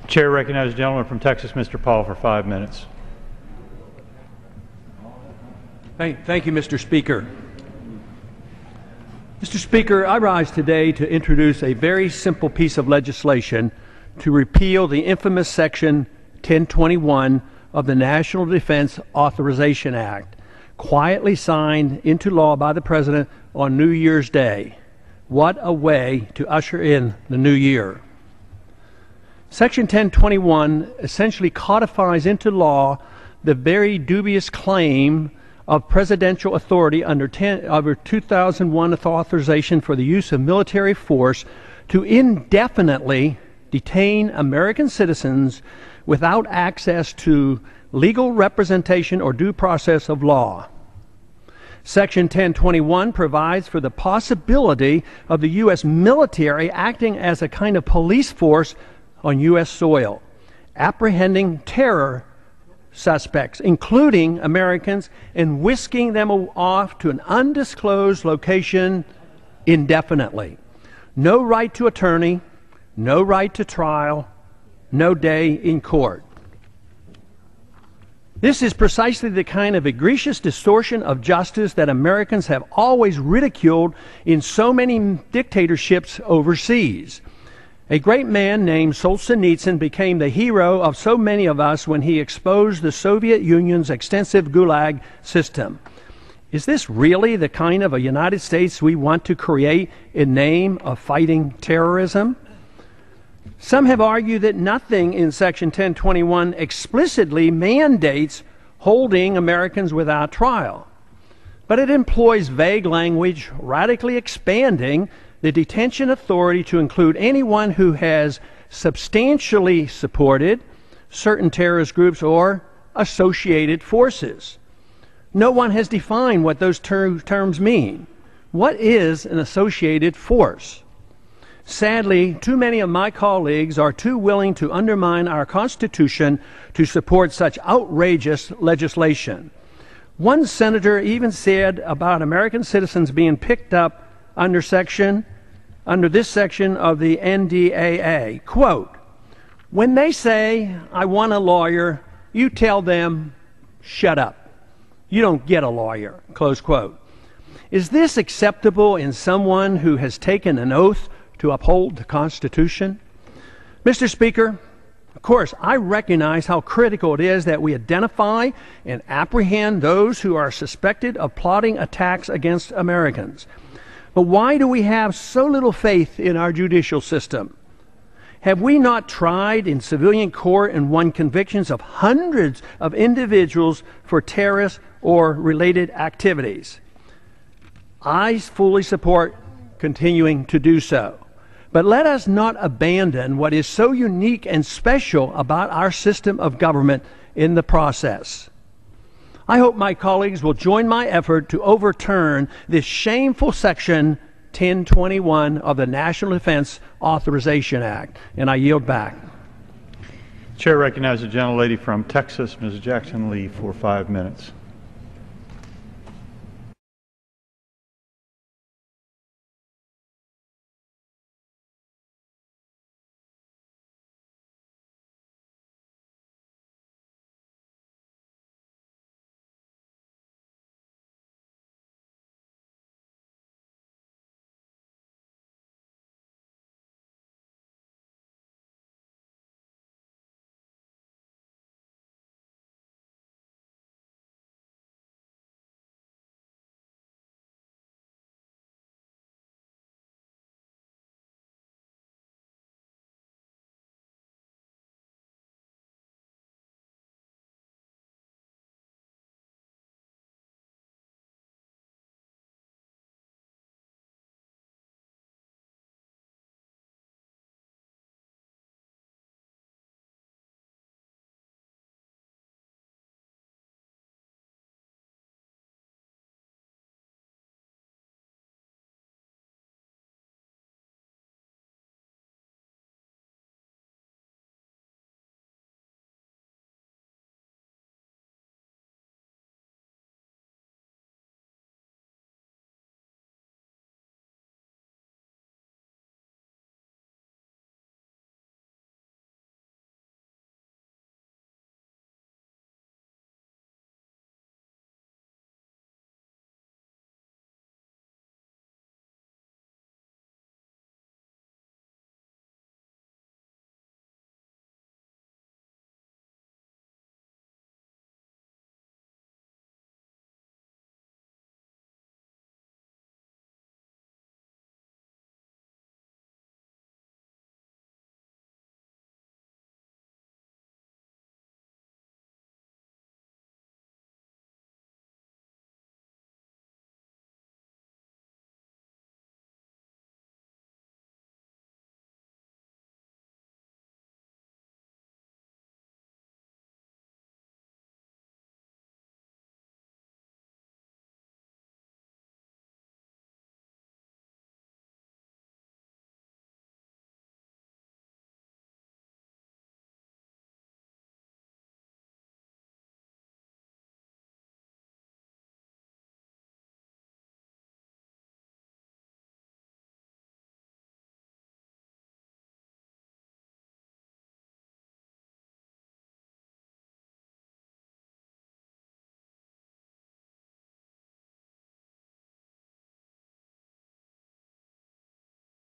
Chair recognizes the gentleman from Texas, Mr. Paul, for 5 minutes. Thank you, Mr. Speaker. Mr. Speaker, I rise today to introduce a very simple piece of legislation to repeal the infamous Section 1021 of the National Defense Authorization Act, quietly signed into law by the President on New Year's Day. What a way to usher in the new year. Section 1021 essentially codifies into law the very dubious claim of presidential authority under 2001 authorization for the use of military force to indefinitely detain American citizens without access to legal representation or due process of law. Section 1021 provides for the possibility of the U.S. military acting as a kind of police force on U.S. soil, apprehending terror suspects, including Americans, and whisking them off to an undisclosed location indefinitely. No right to attorney, no right to trial, no day in court. This is precisely the kind of egregious distortion of justice that Americans have always ridiculed in so many dictatorships overseas. A great man named Solzhenitsyn became the hero of so many of us when he exposed the Soviet Union's extensive Gulag system. Is this really the kind of a United States we want to create in name of fighting terrorism? Some have argued that nothing in Section 1021 explicitly mandates holding Americans without trial, but it employs vague language, radically expanding the detention authority to include anyone who has substantially supported certain terrorist groups or associated forces. No one has defined what those terms mean. What is an associated force? Sadly, too many of my colleagues are too willing to undermine our Constitution to support such outrageous legislation. One senator even said about American citizens being picked up under this section of the NDAA, quote, "When they say, 'I want a lawyer,' you tell them, 'Shut up. You don't get a lawyer,'" close quote. Is this acceptable in someone who has taken an oath to uphold the Constitution? Mr. Speaker, of course, I recognize how critical it is that we identify and apprehend those who are suspected of plotting attacks against Americans. But why do we have so little faith in our judicial system? Have we not tried in civilian court and won convictions of hundreds of individuals for terrorist or related activities? I fully support continuing to do so. But let us not abandon what is so unique and special about our system of government in the process. I hope my colleagues will join my effort to overturn this shameful Section 1021 of the National Defense Authorization Act. And I yield back. Chair recognizes the gentlelady from Texas, Ms. Jackson Lee, for 5 minutes.